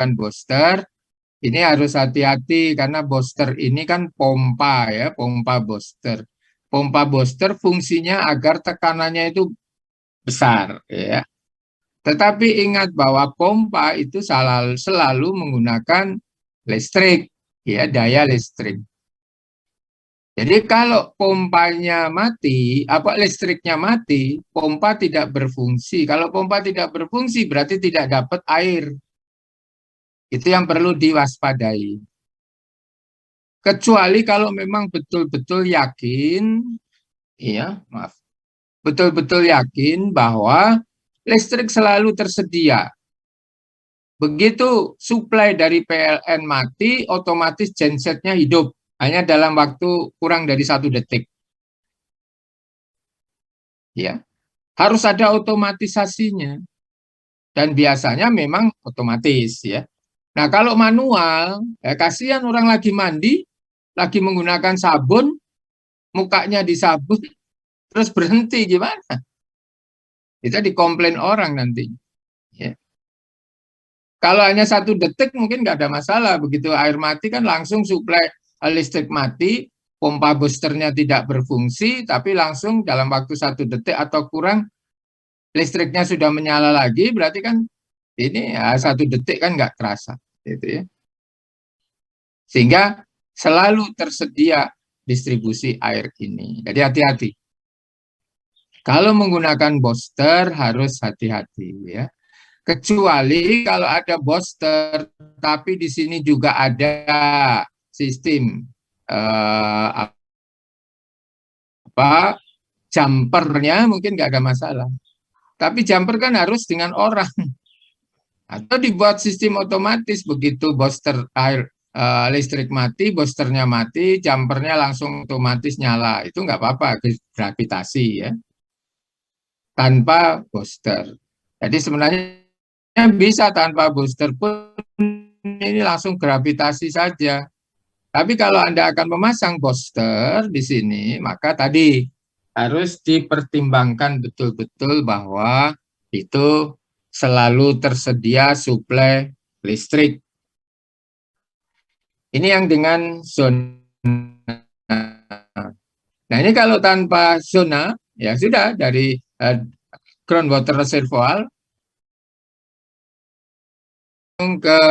menggunakan booster, ini harus hati-hati karena booster ini kan pompa ya, pompa booster. Pompa booster fungsinya agar tekanannya itu besar ya. Tetapi ingat bahwa pompa itu selalu menggunakan listrik, ya, daya listrik. Jadi kalau pompanya mati, apa listriknya mati, pompa tidak berfungsi. Kalau pompa tidak berfungsi berarti tidak dapat air. Itu yang perlu diwaspadai. Kecuali kalau memang betul-betul yakin, iya, maaf, betul-betul yakin bahwa listrik selalu tersedia. Begitu suplai dari PLN mati, otomatis gensetnya hidup. Hanya dalam waktu kurang dari 1 detik. Ya, harus ada otomatisasinya. Dan biasanya memang otomatis ya. Nah kalau manual, ya kasihan orang lagi mandi, lagi menggunakan sabun, mukanya disabun, terus berhenti gimana? Kita dikomplain orang nanti. Ya. Kalau hanya 1 detik mungkin nggak ada masalah. Begitu air mati kan langsung suplai listrik mati, pompa boosternya tidak berfungsi, tapi langsung dalam waktu 1 detik atau kurang listriknya sudah menyala lagi, berarti kan ini ya 1 detik kan nggak terasa, gitu ya. Sehingga selalu tersedia distribusi air ini. Jadi hati-hati. Kalau menggunakan booster harus hati-hati ya. Kecuali kalau ada booster, tapi di sini juga ada sistem apa jumpernya mungkin nggak ada masalah. Tapi jumper kan harus dengan orang atau dibuat sistem otomatis begitu booster air listrik mati, boosternya mati, jumpernya langsung otomatis nyala. Itu nggak apa-apa, gravitasi ya, tanpa booster. Jadi sebenarnya bisa tanpa booster pun ini langsung gravitasi saja. Tapi kalau Anda akan memasang booster di sini, maka tadi harus dipertimbangkan betul-betul bahwa itu selalu tersedia suplai listrik. Ini yang dengan zona. Nah ini kalau tanpa zona, ya sudah dari groundwater reservoir ke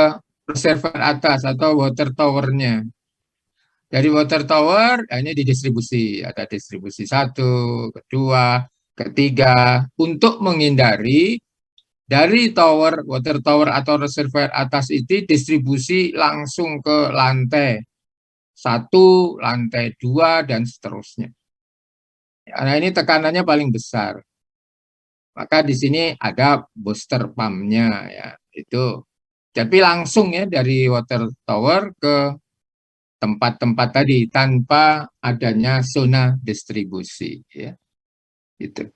reservoir atas atau water towernya. Dari water tower, ini didistribusi. Ada distribusi 1, kedua, ketiga. Untuk menghindari dari tower, water tower atau reservoir atas itu distribusi langsung ke lantai 1, lantai 2, dan seterusnya. Karena ini tekanannya paling besar. Maka di sini ada booster pumpnya ya. Itu. Tapi langsung ya dari water tower ke tempat-tempat tadi tanpa adanya zona distribusi ya gitu.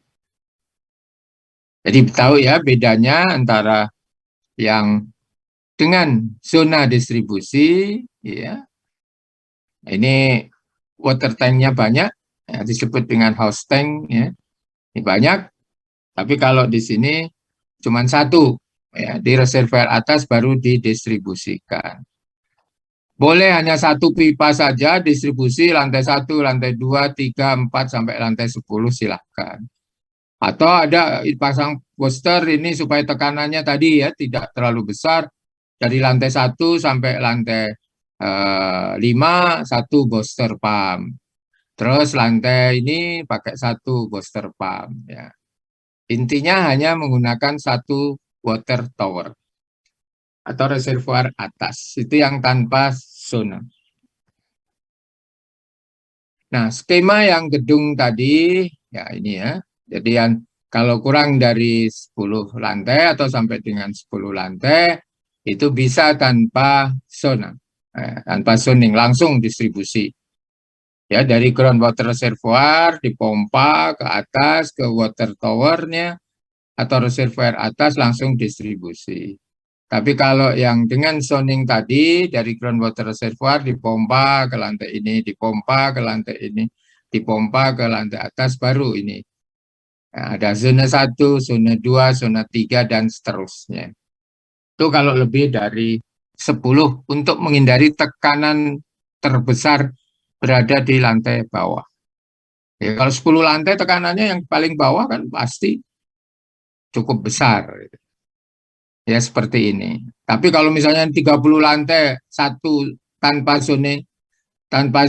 Jadi tahu ya bedanya antara yang dengan zona distribusi ya. Ini water tanknya banyak ya, disebut dengan house tank ya. Ini banyak, tapi kalau di sini cuma 1 ya, di reservoir atas baru didistribusikan. Boleh hanya 1 pipa saja distribusi lantai 1, lantai 2, 3, 4 sampai lantai 10 silahkan. Atau ada pasang booster ini supaya tekanannya tadi ya tidak terlalu besar dari lantai 1 sampai lantai 5 1 booster pump. Terus lantai ini pakai 1 booster pump ya. Intinya hanya menggunakan 1 water tower atau reservoir atas. Itu yang tanpa zona. Nah, skema yang gedung tadi, ya ini ya. Jadi yang kalau kurang dari 10 lantai atau sampai dengan 10 lantai, itu bisa tanpa zona. Tanpa zoning, langsung distribusi. Ya, dari groundwater reservoir, dipompa ke atas, ke water towernya, atau reservoir atas langsung distribusi. Tapi kalau yang dengan zoning tadi dari groundwater reservoir dipompa ke lantai ini, dipompa ke lantai ini, dipompa ke lantai atas baru ini. Nah, ada zona 1, zona 2, zona 3 dan seterusnya. Itu kalau lebih dari 10 untuk menghindari tekanan terbesar berada di lantai bawah. Ya, kalau 10 lantai tekanannya yang paling bawah kan pasti cukup besar. Ya seperti ini. Tapi kalau misalnya 30 lantai satu tanpa zone tanpa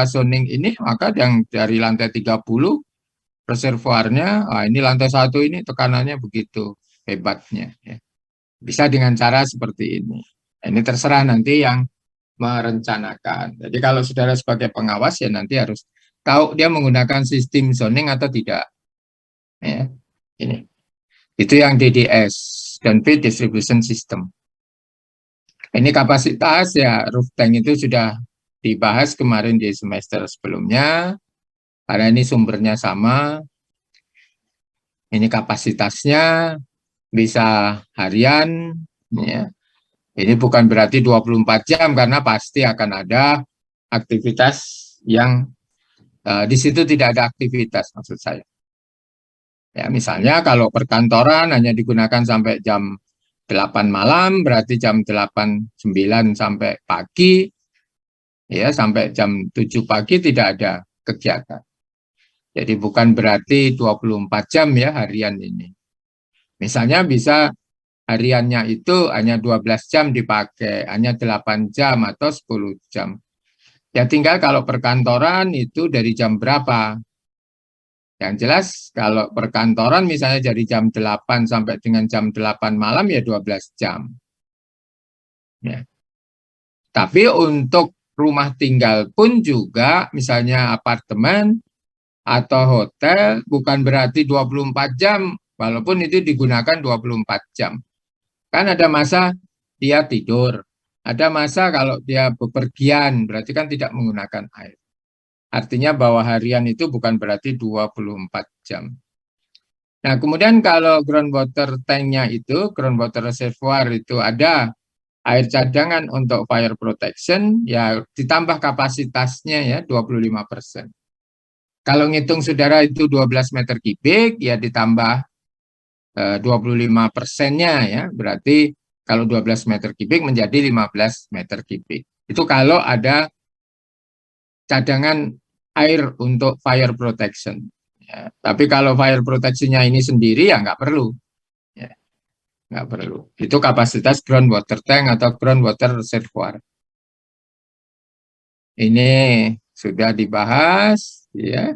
zoning ini, maka yang dari lantai 30 reservoirnya, ini lantai satu ini tekanannya begitu hebatnya. Ya. Bisa dengan cara seperti ini. Ini terserah nanti yang merencanakan. Jadi kalau saudara sebagai pengawas ya nanti harus tahu dia menggunakan sistem zoning atau tidak. Ya, ini. Itu yang DDS dan Feed Distribution System. Ini kapasitas ya roof tank itu sudah dibahas kemarin di semester sebelumnya. Karena ini sumbernya sama. Ini kapasitasnya bisa harian. Ya. Ini bukan berarti 24 jam karena pasti akan ada aktivitas yang di situ tidak ada aktivitas maksud saya. Ya, misalnya kalau perkantoran hanya digunakan sampai jam 8 malam, berarti jam 8, 9 sampai pagi, ya sampai jam 7 pagi tidak ada kegiatan. Jadi bukan berarti 24 jam ya harian ini. Misalnya bisa hariannya itu hanya 12 jam dipakai, hanya 8 jam atau 10 jam. Ya tinggal kalau perkantoran itu dari jam berapa. Yang jelas kalau perkantoran misalnya dari jam 8 sampai dengan jam 8 malam ya 12 jam. Ya. Tapi untuk rumah tinggal pun juga misalnya apartemen atau hotel bukan berarti 24 jam walaupun itu digunakan 24 jam. Kan ada masa dia tidur, ada masa kalau dia bepergian berarti kan tidak menggunakan air. Artinya bahwa harian itu bukan berarti 24 jam. Nah, kemudian kalau groundwater tanknya itu, groundwater reservoir itu ada air cadangan untuk fire protection, ya ditambah kapasitasnya ya 25%. Kalau ngitung saudara itu 12 meter kubik, ya ditambah 25%-nya ya, berarti kalau 12 meter kubik menjadi 15 meter kubik. Itu kalau ada cadangan air untuk fire protection. Ya, tapi kalau fire protection-nya ini sendiri ya nggak perlu. Ya, nggak perlu. Itu kapasitas groundwater tank atau groundwater reservoir. Ini sudah dibahas, ya.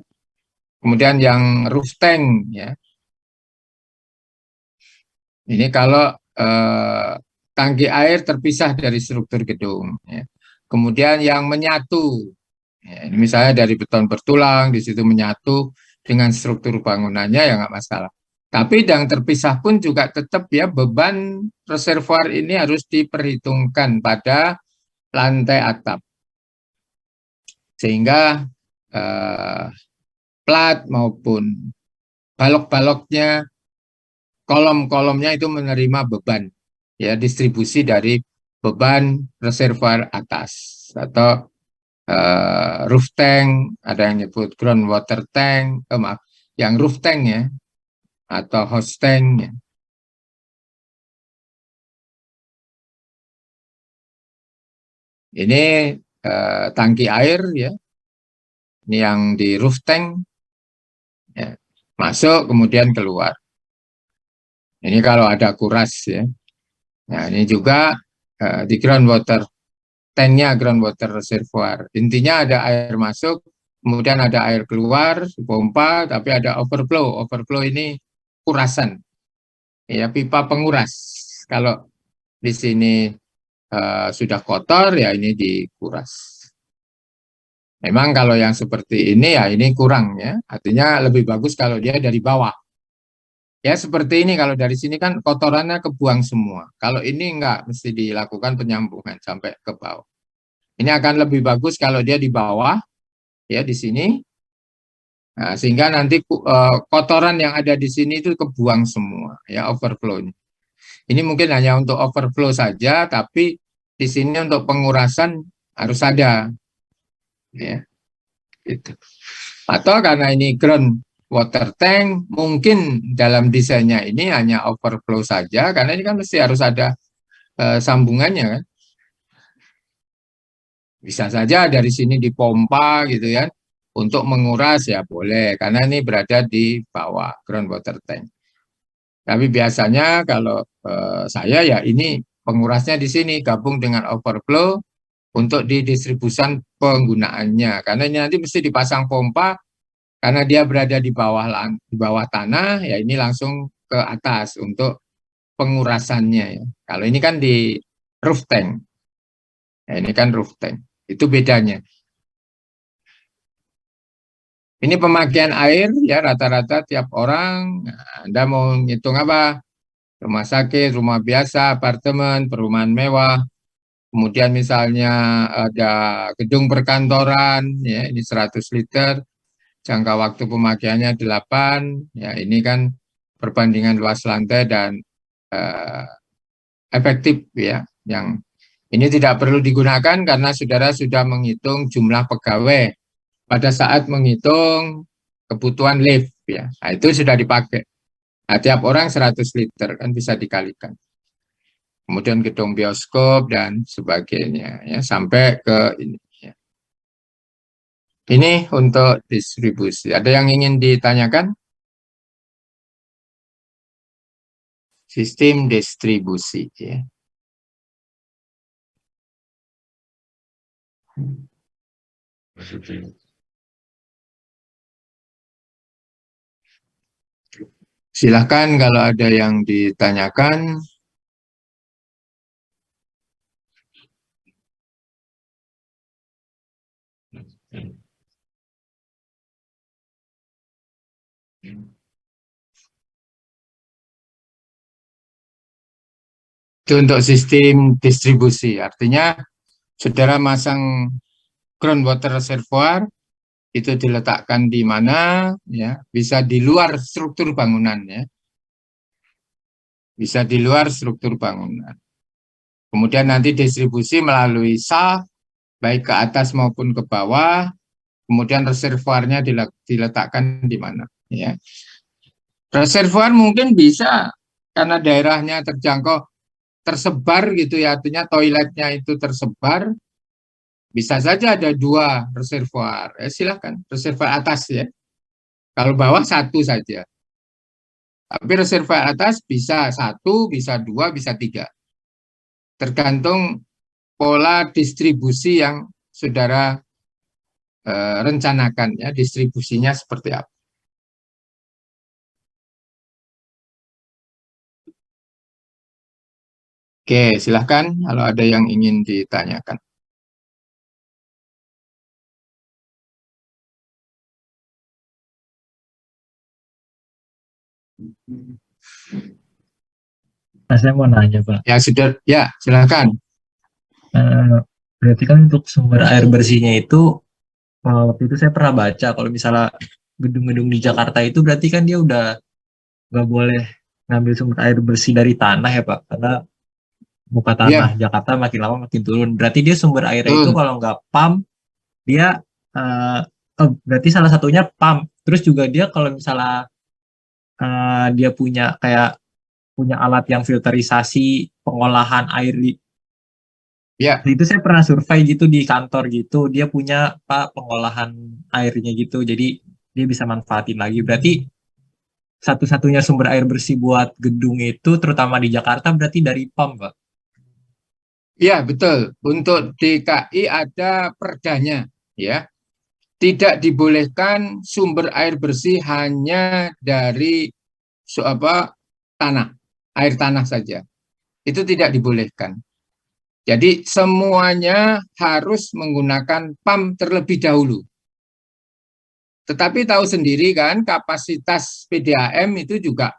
Kemudian yang roof tank, ya. Ini kalau tangki air terpisah dari struktur gedung. Ya. Kemudian yang menyatu, ya, ini misalnya dari beton bertulang, di situ menyatu dengan struktur bangunannya ya nggak masalah. Tapi yang terpisah pun juga tetap ya beban reservoir ini harus diperhitungkan pada lantai atap. Sehingga plat maupun balok-baloknya, kolom-kolomnya itu menerima beban. Ya, distribusi dari beban reservoir atas atau roof tank, ada yang nyebut groundwater tank, maaf, yang roof tank ya, atau host tank. Ya. Ini tangki air ya, ini yang di roof tank, ya, masuk kemudian keluar. Ini kalau ada kuras ya. Nah ini juga di groundwater tanknya groundwater reservoir. Intinya ada air masuk, kemudian ada air keluar, pompa, tapi ada overflow. Overflow ini kurasan, ya pipa penguras. Kalau di sini sudah kotor, ya ini dikuras. Memang kalau yang seperti ini ya ini kurang ya, artinya lebih bagus kalau dia dari bawah. Ya seperti ini kalau dari sini kan kotorannya kebuang semua. Kalau ini enggak, mesti dilakukan penyambungan sampai ke bawah. Ini akan lebih bagus kalau dia di bawah, ya di sini. Nah, sehingga nanti kotoran yang ada di sini itu kebuang semua, ya overflow-nya. Ini mungkin hanya untuk overflow saja, tapi di sini untuk pengurasan harus ada, ya. Gitu. Atau karena ini ground water tank mungkin dalam desainnya ini hanya overflow saja, karena ini kan mesti harus ada sambungannya kan. Bisa saja dari sini dipompa gitu ya, untuk menguras ya boleh, karena ini berada di bawah groundwater tank. Tapi biasanya kalau saya ya ini pengurasnya di sini gabung dengan overflow untuk di distribusi penggunaannya. Karena ini nanti mesti dipasang pompa, karena dia berada di bawah tanah, ya ini langsung ke atas untuk pengurasannya ya. Kalau ini kan di roof tank. Ya, ini kan roof tank. Itu bedanya. Ini pemakaian air ya rata-rata tiap orang. Nah, Anda mau ngitung apa? Rumah sakit, rumah biasa, apartemen, perumahan mewah. Kemudian misalnya ada gedung perkantoran, ya ini 100 liter. Jangka waktu pemakaiannya 8, ya ini kan perbandingan luas lantai dan eh, efektif ya. Yang ini tidak perlu digunakan karena saudara sudah menghitung jumlah pegawai pada saat menghitung kebutuhan lift ya. Nah, itu sudah dipakai. Nah, tiap orang 100 liter kan bisa dikalikan. Kemudian gedung bioskop dan sebagainya ya sampai ke ini. Ya. Ini untuk distribusi. Ada yang ingin ditanyakan? Sistem distribusi ya. Silahkan kalau ada yang ditanyakan. Itu untuk sistem distribusi, artinya saudara masang groundwater reservoir itu diletakkan di mana ya, bisa di luar struktur bangunan ya. Bisa di luar struktur bangunan. Kemudian nanti distribusi melalui shaft baik ke atas maupun ke bawah. Kemudian reservoirnya diletakkan di mana ya. Reservoir mungkin bisa karena daerahnya terjangkau tersebar gitu ya, artinya toiletnya itu tersebar, bisa saja ada 2 reservoir. Silakan, reservoir atas ya. Kalau bawah 1 saja. Tapi reservoir atas bisa 1, bisa 2, bisa 3. Tergantung pola distribusi yang saudara rencanakan ya, distribusinya seperti apa. Oke, silahkan kalau ada yang ingin ditanyakan. Nah, saya mau nanya, Pak. Ya sudah, ya silahkan. Berarti kan untuk sumber air bersihnya itu, waktu itu saya pernah baca kalau misalnya gedung-gedung di Jakarta itu berarti kan dia udah nggak boleh ngambil sumber air bersih dari tanah ya, Pak. Karena muka tanah Ya, Jakarta makin lama makin turun. Berarti dia sumber airnya itu betul. kalau nggak pump, dia berarti salah satunya pump. Terus juga dia kalau misalnya dia punya alat yang filterisasi pengolahan air Ya, itu saya pernah survei gitu di kantor gitu, dia punya pengolahan airnya gitu, jadi dia bisa manfaatin lagi. Berarti satu-satunya sumber air bersih buat gedung itu, terutama di Jakarta, berarti dari PAM, Pak. ya betul. Untuk DKI ada perdanya, ya. Tidak dibolehkan sumber air bersih hanya dari tanah, air tanah saja. Itu tidak dibolehkan. Jadi semuanya harus menggunakan PAM terlebih dahulu. Tetapi tahu sendiri kan kapasitas PDAM itu juga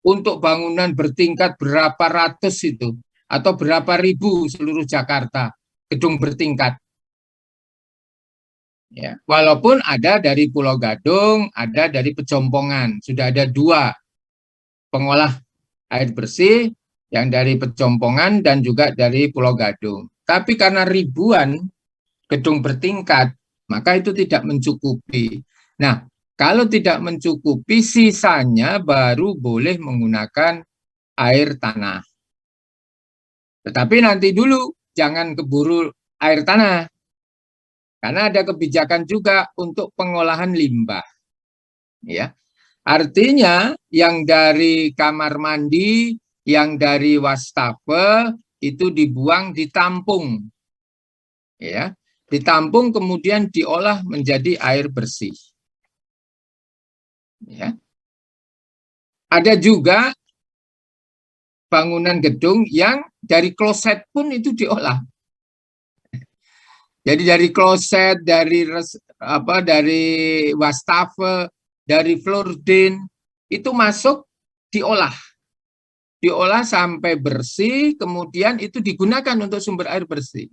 untuk bangunan bertingkat berapa ratus itu atau berapa ribu seluruh Jakarta gedung bertingkat. Ya, walaupun ada dari Pulau Gadung, ada dari Pejompongan, sudah ada 2 pengolah air bersih yang dari Pejompongan dan juga dari Pulau Gadung. Tapi karena ribuan gedung bertingkat, maka itu tidak mencukupi. Nah, Kalau tidak mencukupi, sisanya baru boleh menggunakan air tanah. Tetapi nanti dulu, jangan keburu air tanah. Karena ada kebijakan juga untuk pengolahan limbah. Ya. Artinya yang dari kamar mandi, yang dari wastafel itu dibuang, ditampung. Ya. Ditampung kemudian diolah menjadi air bersih. Ya. Ada juga bangunan gedung yang dari kloset pun itu diolah. Jadi dari kloset, dari wastafel, dari floordin itu masuk diolah. Diolah sampai bersih, kemudian itu digunakan untuk sumber air bersih.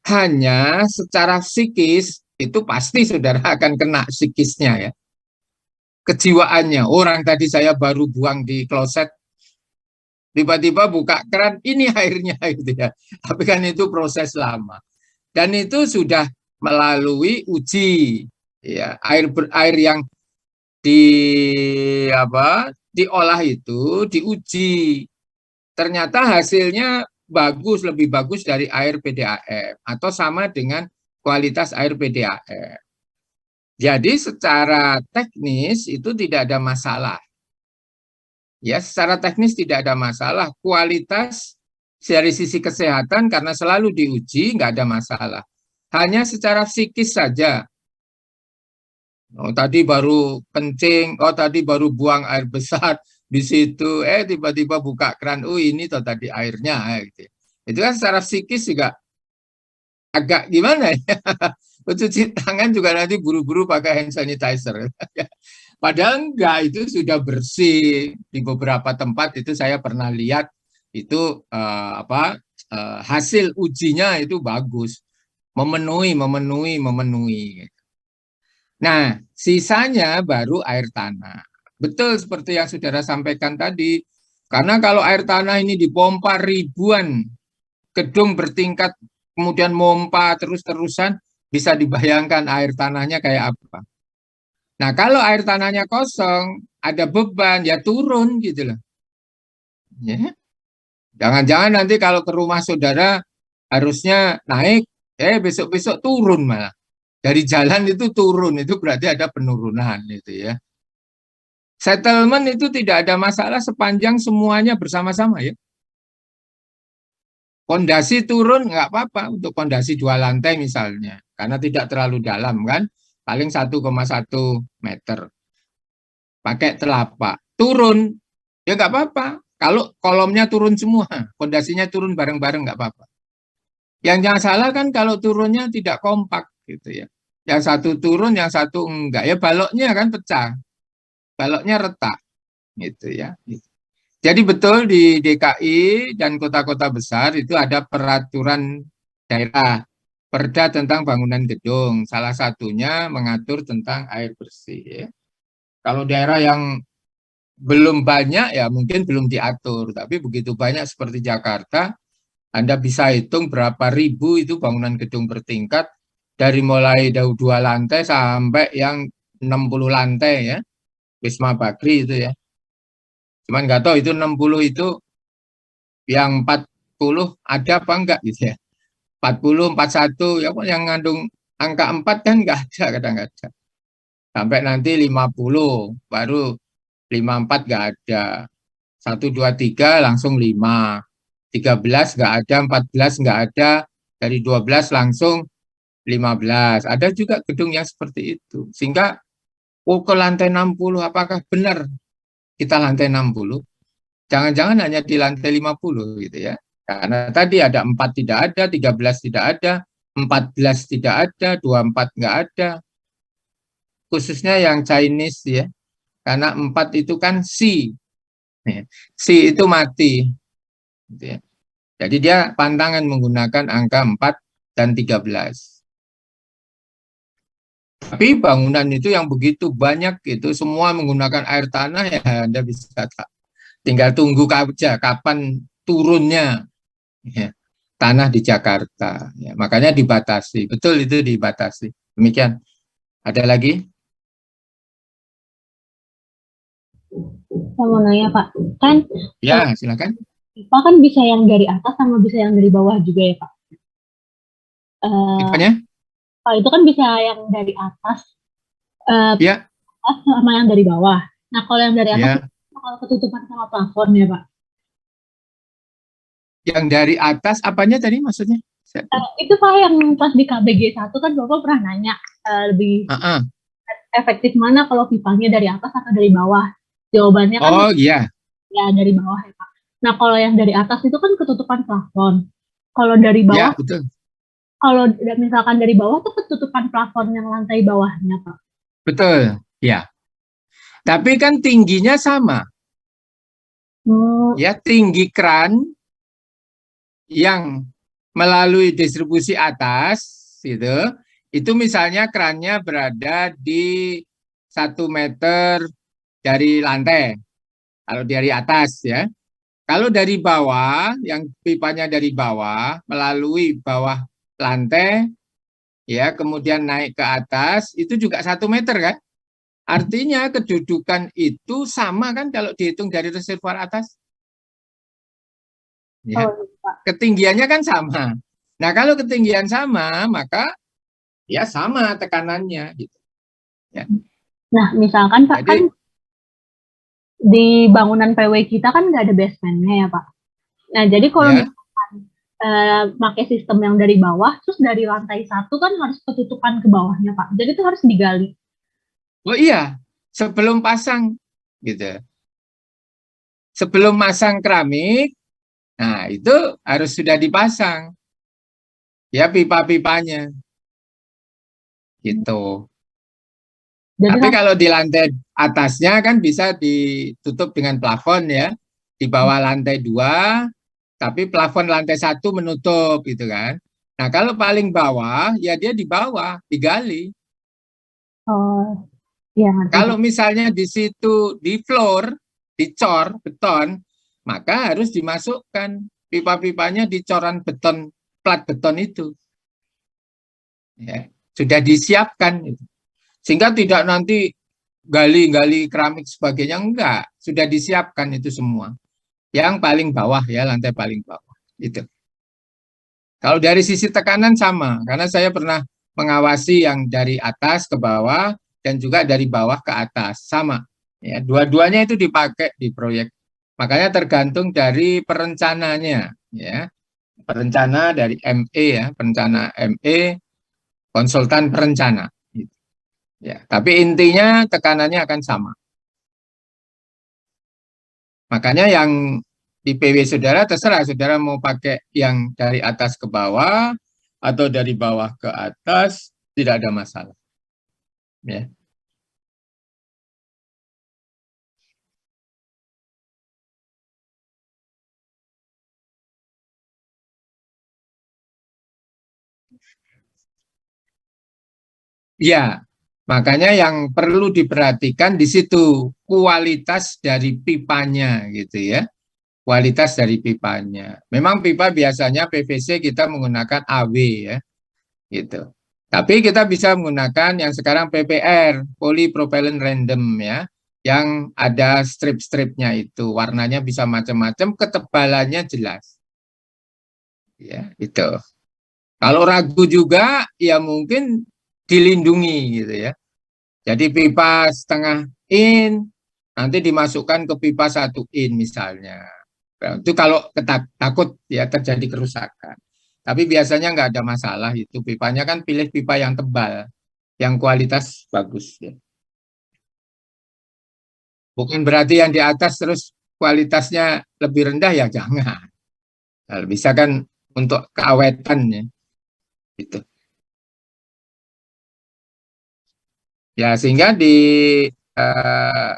Hanya secara psikis itu pasti saudara akan kena psikisnya ya. Kejiwaannya, orang tadi saya baru buang di kloset, tiba-tiba buka keran, ini airnya gitu ya. Tapi kan itu proses lama. Dan itu sudah melalui uji ya, air yang di diolah itu diuji. Ternyata hasilnya bagus, lebih bagus dari air PDAM atau sama dengan kualitas air PDAM. Jadi secara teknis itu tidak ada masalah. Ya, secara teknis tidak ada masalah. Kualitas dari sisi kesehatan karena selalu diuji nggak ada masalah. Hanya secara psikis saja. Oh, tadi baru kencing, oh tadi baru buang air besar di situ, tiba-tiba buka keran, oh ini toh tadi airnya, gitu. Itu kan secara psikis juga agak gimana ya? Cuci tangan juga nanti buru-buru pakai hand sanitizer. Padahal enggak, itu sudah bersih. Di beberapa tempat itu saya pernah lihat itu hasil ujinya itu bagus, memenuhi. Nah, sisanya baru air tanah. Betul seperti yang saudara sampaikan tadi. Karena kalau air tanah ini dipompa ribuan gedung bertingkat, kemudian mompa terus-terusan, bisa dibayangkan air tanahnya kayak apa. Nah, kalau air tanahnya kosong, ada beban, ya turun gitu loh. Ya. Jangan-jangan nanti kalau ke rumah saudara harusnya naik, besok-besok turun malah. Dari jalan itu turun, itu berarti ada penurunan itu ya. Settlement itu tidak ada masalah sepanjang semuanya bersama-sama ya. Pondasi turun nggak apa-apa untuk pondasi 2 lantai misalnya, karena tidak terlalu dalam kan, paling 1,1 meter. Pakai telapak, turun ya nggak apa-apa. Kalau kolomnya turun semua, pondasinya turun bareng-bareng nggak apa-apa. Yang jangan salah kan kalau turunnya tidak kompak gitu ya. Yang satu turun, yang satu enggak ya, baloknya kan pecah, baloknya retak gitu ya. Jadi betul di DKI dan kota-kota besar itu ada peraturan daerah, Perda tentang bangunan gedung. Salah satunya mengatur tentang air bersih. Ya. Kalau daerah yang belum banyak ya mungkin belum diatur, tapi begitu banyak seperti Jakarta, Anda bisa hitung berapa ribu itu bangunan gedung bertingkat dari mulai 2 lantai sampai yang 60 lantai ya, Wisma Bakri itu ya. Cuman nggak tahu itu 60 itu yang 40 ada apa enggak gitu ya. 40, 41, ya yang ngandung angka 4 kan enggak ada kadang-kadang. Sampai nanti 50, baru 54 enggak ada. 1, 2, 3 langsung 5. 13 enggak ada, 14 enggak ada, dari 12 langsung 15. Ada juga gedung yang seperti itu. Sehingga, ke lantai 60, apakah benar kita lantai 60? Jangan-jangan hanya di lantai 50 gitu ya. Karena tadi ada 4 tidak ada, 13 tidak ada, 14 tidak ada, 24 enggak ada. Khususnya yang Chinese ya. Karena 4 itu kan si. Si itu mati. Gitu ya. Jadi dia pantangan menggunakan angka 4 dan 13. Tapi bangunan itu yang begitu banyak itu semua menggunakan air tanah ya Anda bisa tinggal tunggu aja kapan turunnya ya, tanah di Jakarta. Ya, makanya dibatasi. Betul itu dibatasi. Demikian. Ada lagi? Saya mau nanya Pak, kan Ya, silakan. pipa kan bisa yang dari atas sama bisa yang dari bawah juga ya Pak. Eh, Pipanya? Kalau itu kan bisa yang dari atas, eh, Ya, sama yang dari bawah. Nah kalau yang dari atas itu ya. kalau ketutupan sama plafon ya Pak. Yang dari atas apanya tadi maksudnya? Itu Pak yang pas di KBG 1 kan Bapak pernah nanya lebih Ah, ah. efektif mana kalau pipanya dari atas atau dari bawah. Jawabannya kan Oh iya, ya dari bawah ya Pak. Nah kalau yang dari atas itu kan ketutupan plafon. Kalau dari bawah, ya betul, kalau misalkan dari bawah tuh ketutupan plafon yang lantai bawahnya Pak. betul. Ya, tapi kan tingginya sama. Hmm, Ya, tinggi kran yang melalui distribusi atas, itu misalnya krannya berada di 1 meter dari lantai, kalau dari atas ya. Kalau dari bawah, yang pipanya dari bawah, melalui bawah lantai, ya, kemudian naik ke atas, itu juga 1 meter kan? Artinya kedudukan itu sama kan kalau dihitung dari reservoir atas, ya. oh, Pak. Ketinggiannya kan sama. Nah, kalau ketinggian sama, maka ya sama tekanannya gitu. Ya. Nah, misalkan Pak, kan Jadi di bangunan PW kita kan nggak ada basementnya ya Pak. Nah, jadi kalau ya, pakai sistem yang dari bawah, terus dari lantai 1 kan harus ketutupan ke bawahnya Pak. Jadi itu harus digali. oh iya, sebelum pasang gitu. Sebelum masang keramik, nah itu harus sudah dipasang ya pipa-pipanya gitu. Jadi Tapi kalau di lantai atasnya kan bisa ditutup dengan plafon ya. Di bawah lantai 2, tapi plafon lantai 1 menutup gitu kan. Nah, kalau paling bawah ya dia di bawah, digali. oh ya ngerti Kalau Pak. misalnya di situ di floor, dicor beton, maka harus dimasukkan pipa-pipanya di coran beton, plat beton itu. Ya, sudah disiapkan itu. Sehingga tidak nanti gali-gali keramik sebagainya, enggak, sudah disiapkan itu semua. Yang paling bawah ya, lantai paling bawah itu. Kalau dari sisi tekanan sama, karena saya pernah mengawasi yang dari atas ke bawah dan juga dari bawah ke atas, sama. Ya, dua-duanya itu dipakai di proyek. Makanya tergantung dari perencananya, ya. Perencana dari ME ya, perencana ME, konsultan perencana. Ya, tapi intinya tekanannya akan sama. Makanya yang di PW saudara terserah saudara mau pakai yang dari atas ke bawah atau dari bawah ke atas, tidak ada masalah. Ya, ya, makanya yang perlu diperhatikan di situ kualitas dari pipanya gitu ya. Kualitas dari pipanya. Memang pipa biasanya PVC kita menggunakan AW ya, gitu. Tapi kita bisa menggunakan yang sekarang PPR, polypropylene random ya, yang ada strip-stripnya itu, warnanya bisa macam-macam, ketebalannya jelas. Ya, itu. Kalau ragu juga, ya mungkin dilindungi gitu ya. Jadi pipa setengah in, nanti dimasukkan ke pipa 1 in misalnya. Nah, itu kalau takut ya terjadi kerusakan. Tapi biasanya nggak ada masalah itu. Pipanya kan pilih pipa yang tebal, yang kualitas bagus. Ya. Bukan berarti yang di atas terus kualitasnya lebih rendah ya jangan. Nah, bisa kan untuk keawetan ya. Gitu. Ya sehingga di eh,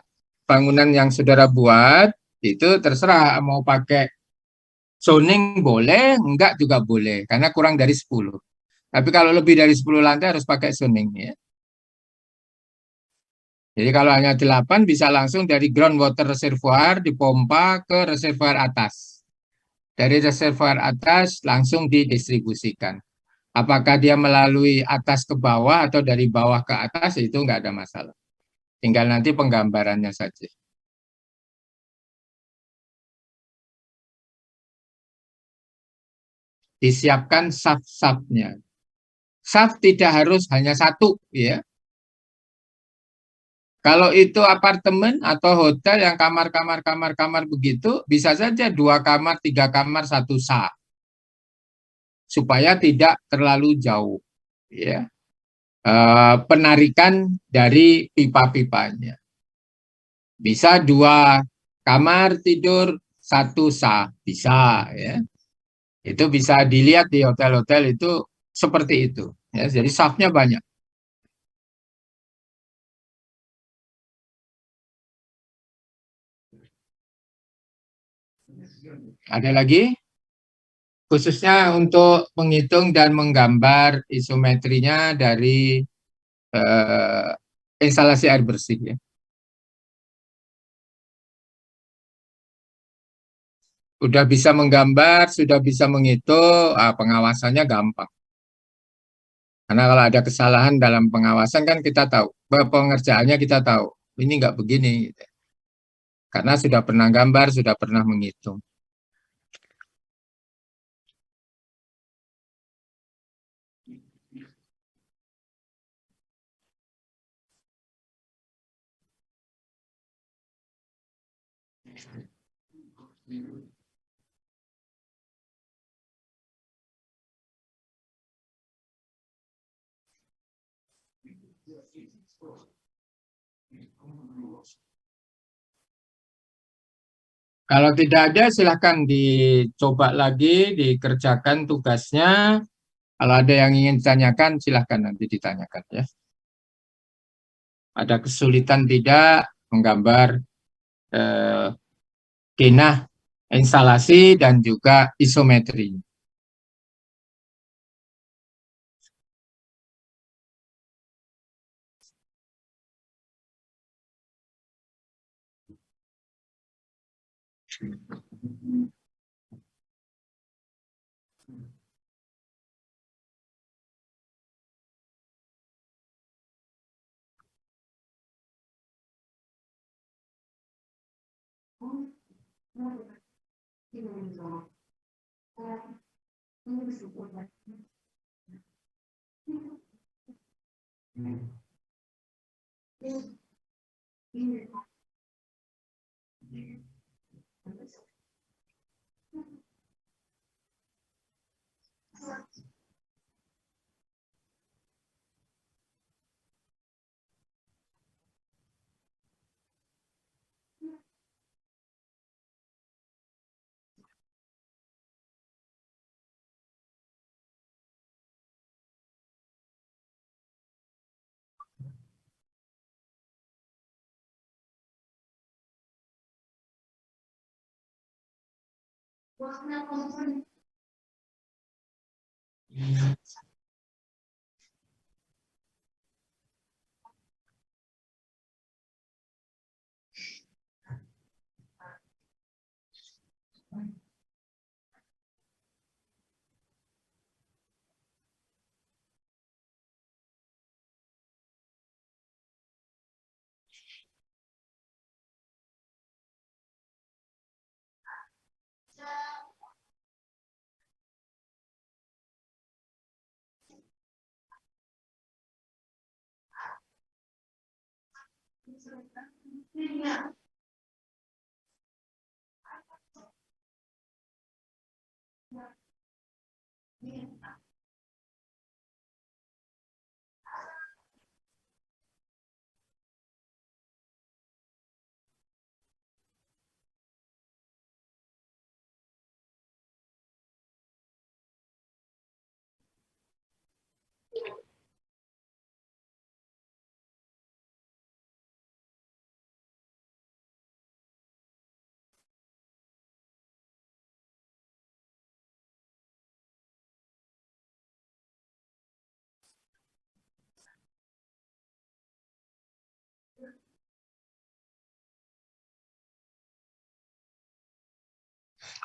bangunan yang saudara buat itu terserah mau pakai zoning boleh, enggak juga boleh karena kurang dari 10. Tapi kalau lebih dari 10 lantai harus pakai zoning ya. Jadi kalau hanya 8 bisa langsung dari groundwater reservoir dipompa ke reservoir atas. Dari reservoir atas langsung didistribusikan. Apakah dia melalui atas ke bawah atau dari bawah ke atas itu enggak ada masalah. Tinggal nanti penggambarannya saja. disiapkan shaft-shaftnya. Shaft tidak harus hanya satu, ya. Kalau itu apartemen atau hotel yang kamar begitu, bisa saja 2 kamar, 3 kamar, 1 shaft. Supaya tidak terlalu jauh, ya. Penarikan dari pipa-pipanya. Bisa 2 kamar tidur, 1 shaft, bisa, ya. Itu bisa dilihat di hotel-hotel itu seperti itu, ya. Jadi shaftnya banyak. Ada lagi? Khususnya untuk menghitung dan menggambar isometrinya dari instalasi air bersih, ya. Sudah bisa menggambar, sudah bisa menghitung, pengawasannya gampang. Karena kalau ada kesalahan dalam pengawasan kan kita tahu, pengerjaannya kita tahu, ini nggak begini, gitu. Karena sudah pernah gambar, sudah pernah menghitung. Kalau tidak ada, silahkan dicoba lagi, dikerjakan tugasnya. Kalau ada yang ingin ditanyakan, silahkan nanti ditanyakan, ya. Ada kesulitan tidak menggambar denah instalasi dan juga isometri.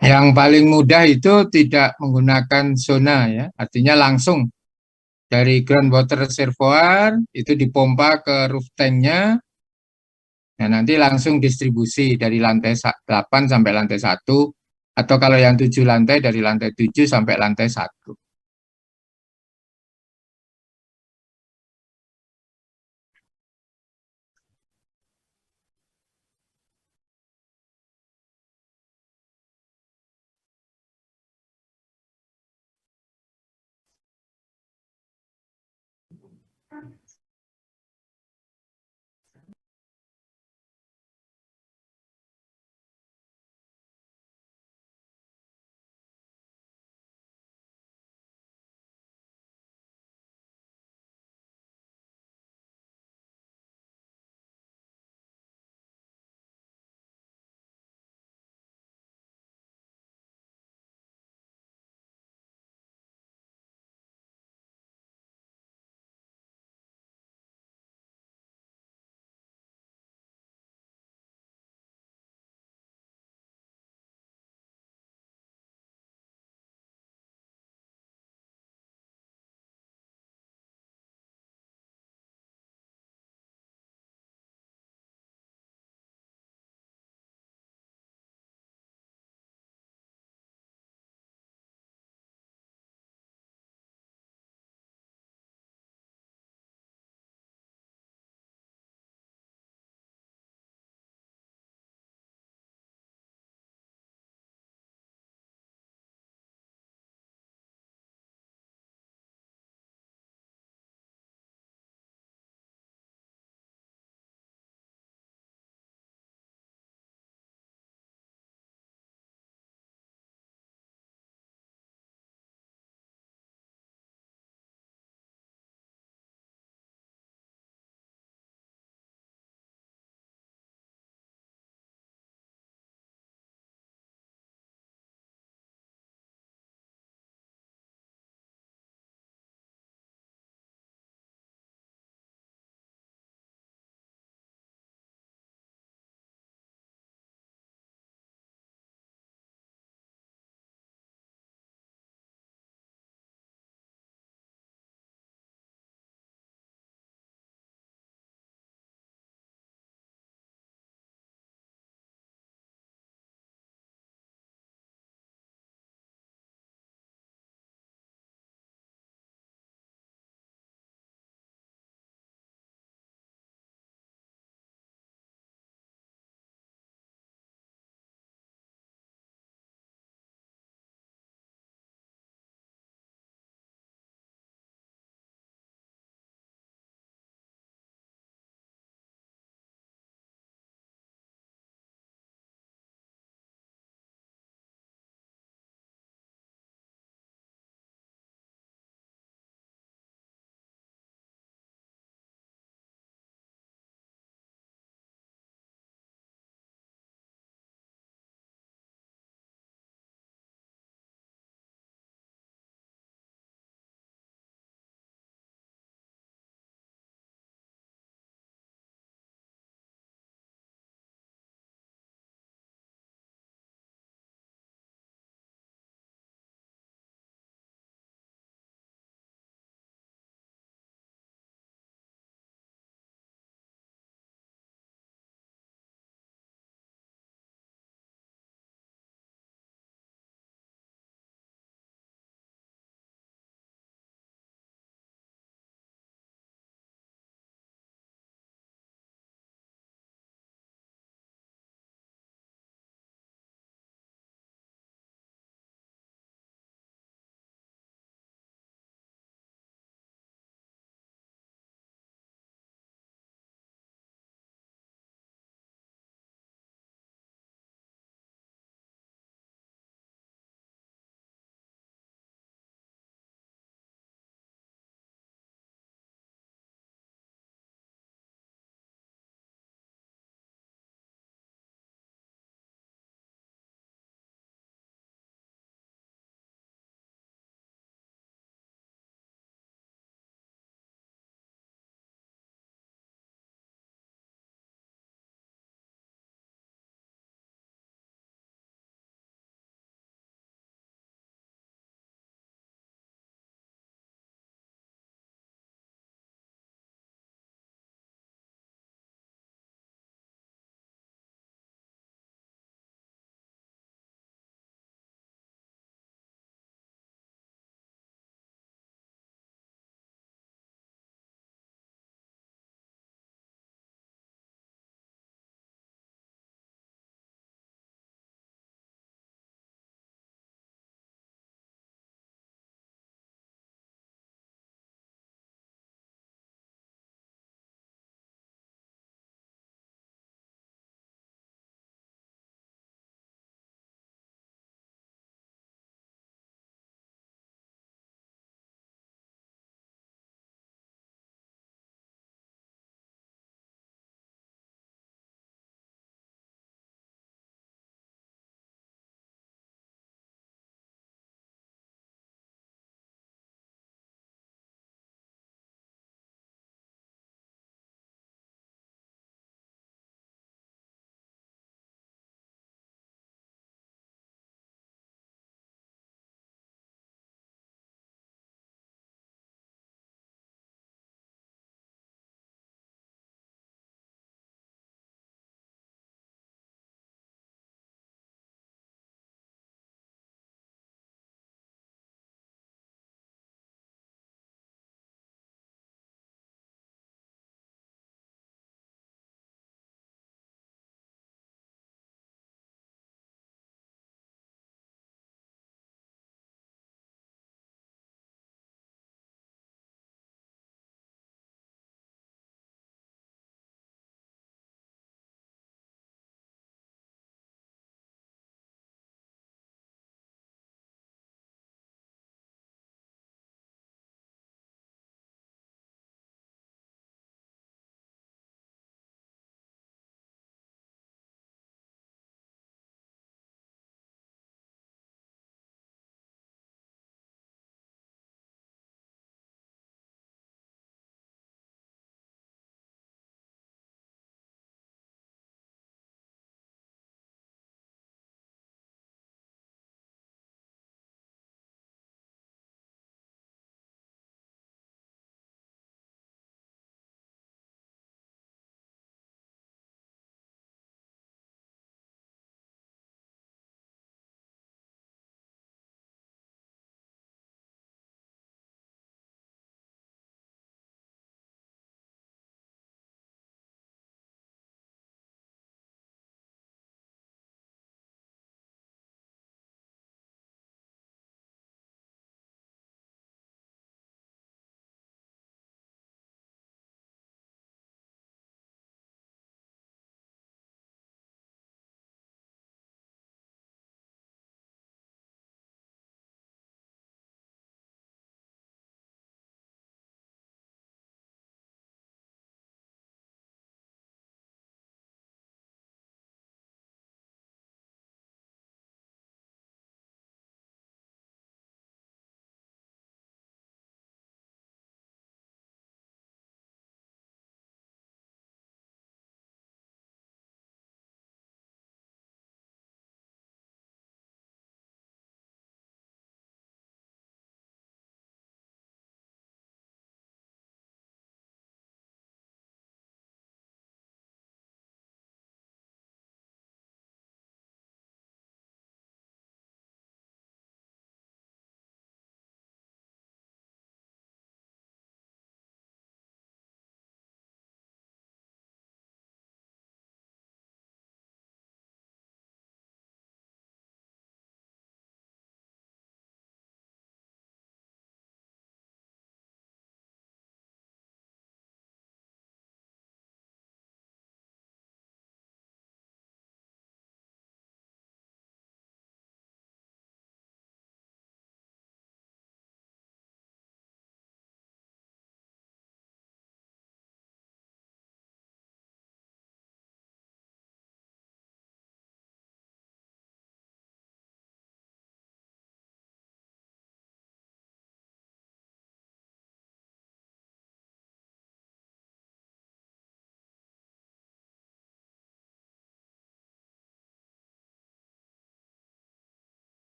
Yang paling mudah itu tidak menggunakan zona, ya, artinya langsung dari groundwater reservoir itu dipompa ke roof tanknya, nah nanti langsung distribusi dari lantai 8 sampai lantai 1 Atau kalau yang 7 lantai dari lantai 7 sampai lantai 1.